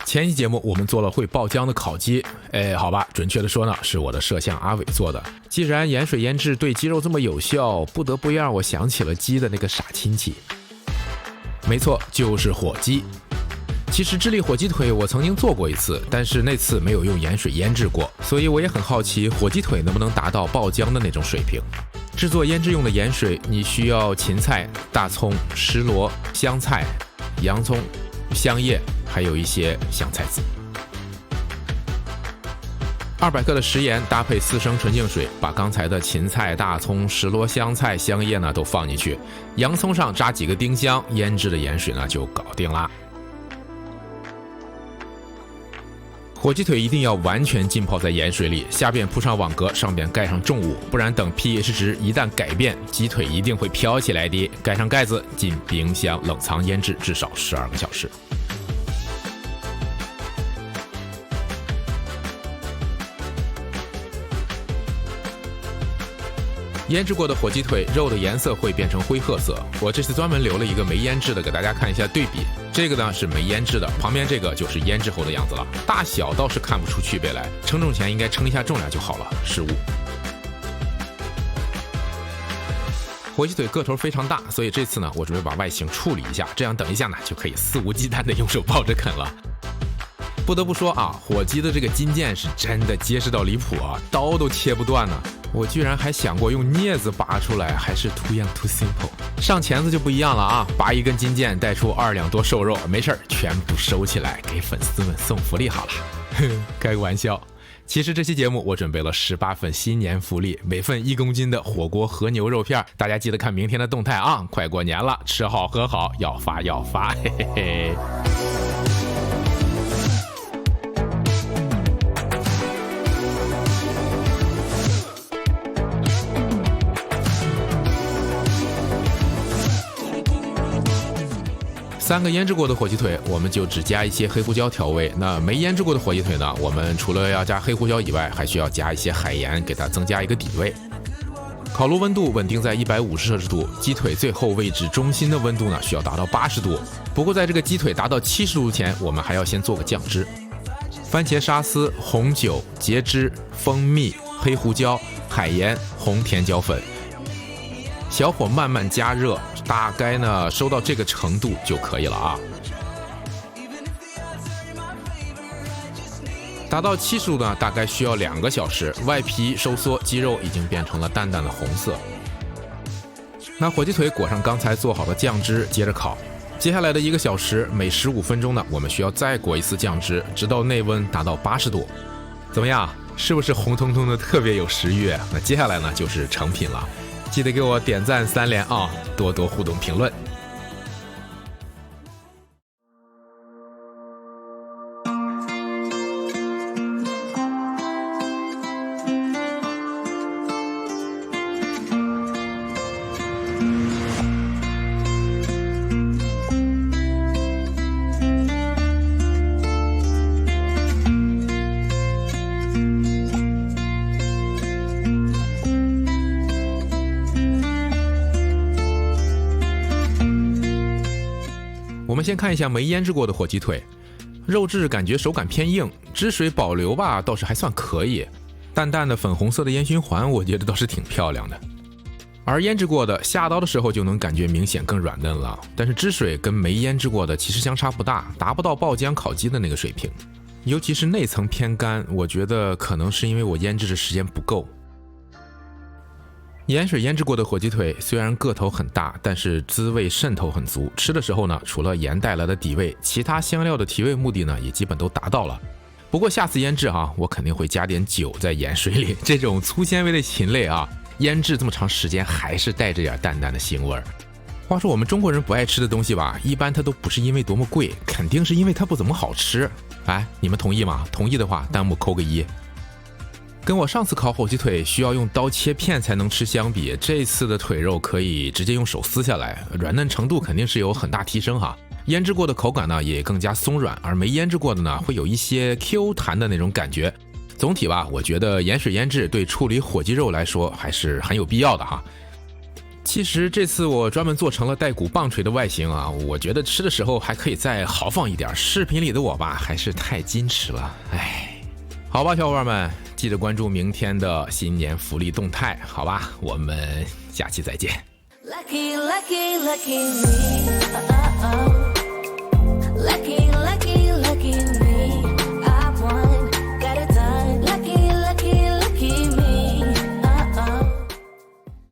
前一节目我们做了会爆浆的烤鸡，好吧，准确的说呢，是我的摄像阿伟做的。既然盐水腌制对鸡肉这么有效，不得不让我想起了鸡的那个傻亲戚。没错，就是火鸡。其实智利火鸡腿我曾经做过一次，但是那次没有用盐水腌制过，所以我也很好奇火鸡腿能不能达到爆浆的那种水平。制作腌制用的盐水，你需要芹菜、大葱、石螺、香菜、洋葱、香叶，还有一些香菜籽。200克的食盐搭配4升纯净水，把刚才的芹菜、大葱、石螺、香菜、香叶呢都放进去，洋葱上扎几个丁香，腌制的盐水呢就搞定啦。火鸡腿一定要完全浸泡在盐水里，下边铺上网格，上边盖上重物，不然等 pH 值一旦改变，鸡腿一定会飘起来的。盖上盖子，进冰箱冷藏腌制至少12个小时。腌制过的火鸡腿肉的颜色会变成灰褐色，我这次专门留了一个没腌制的给大家看一下对比。这个呢是没腌制的，旁边这个就是腌制后的样子了，大小倒是看不出区别来，称重前应该称一下重量就好了，失误。火鸡腿个头非常大，所以这次呢我准备把外形处理一下，这样等一下呢就可以肆无忌惮的用手抱着啃了。不得不说啊，火鸡的这个筋腱是真的结实到离谱啊，刀都切不断呢。我居然还想过用镊子拔出来，还是 too young too simple。 上钳子就不一样了啊，拔一根筋腱带出2两多瘦肉，没事全部收起来给粉丝们送福利好了。开个玩笑，其实这期节目我准备了18份新年福利，每份1公斤的火锅和牛肉片，大家记得看明天的动态啊！快过年了，吃好喝好，要发要发，嘿嘿嘿。3个腌制过的火鸡腿，我们就只加一些黑胡椒调味。那没腌制过的火鸡腿呢，我们除了要加黑胡椒以外，还需要加一些海盐，给它增加一个底味。烤炉温度稳定在150摄氏度，鸡腿最后位置中心的温度呢，需要达到80度。不过在这个鸡腿达到70度前，我们还要先做个酱汁：番茄沙司、红酒、茄汁、蜂蜜、黑胡椒、海盐、红甜椒粉。小火慢慢加热，大概呢收到这个程度就可以了啊。达到70度呢，大概需要2个小时，外皮收缩，鸡肉已经变成了淡淡的红色。那火鸡腿裹上刚才做好的酱汁，接着烤。接下来的1个小时，每15分钟呢，我们需要再裹一次酱汁，直到内温达到80度。怎么样？是不是红彤彤的，特别有食欲？那接下来呢，就是成品了。记得给我点赞3连啊，多多互动评论。我们先看一下没腌制过的火鸡腿，肉质感觉手感偏硬，汁水保留吧倒是还算可以，淡淡的粉红色的烟熏环我觉得倒是挺漂亮的。而腌制过的下刀的时候就能感觉明显更软嫩了，但是汁水跟没腌制过的其实相差不大，达不到爆浆烤鸡的那个水平，尤其是内层偏干，我觉得可能是因为我腌制的时间不够。盐水腌制过的火鸡腿虽然个头很大，但是滋味渗透很足，吃的时候呢，除了盐带来的底味，其他香料的提味目的呢也基本都达到了。不过下次腌制我肯定会加点酒在盐水里，这种粗纤维的禽类腌制这么长时间还是带着点淡淡的腥味儿。话说我们中国人不爱吃的东西吧，一般它都不是因为多么贵，肯定是因为它不怎么好吃。你们同意吗？同意的话弹幕扣个1。跟我上次烤火鸡腿需要用刀切片才能吃相比，这次的腿肉可以直接用手撕下来，软嫩程度肯定是有很大提升腌制过的口感呢也更加松软，而没腌制过的呢会有一些 Q 弹的那种感觉。总体吧，我觉得盐水腌制对处理火鸡肉来说还是很有必要的其实这次我专门做成了带骨棒槌的外形啊，我觉得吃的时候还可以再豪放一点，视频里的我吧还是太矜持了，唉。好吧，小伙伴们，记得关注明天的新年福利动态，好吧，我们下期再见。Lucky, lucky, lucky me.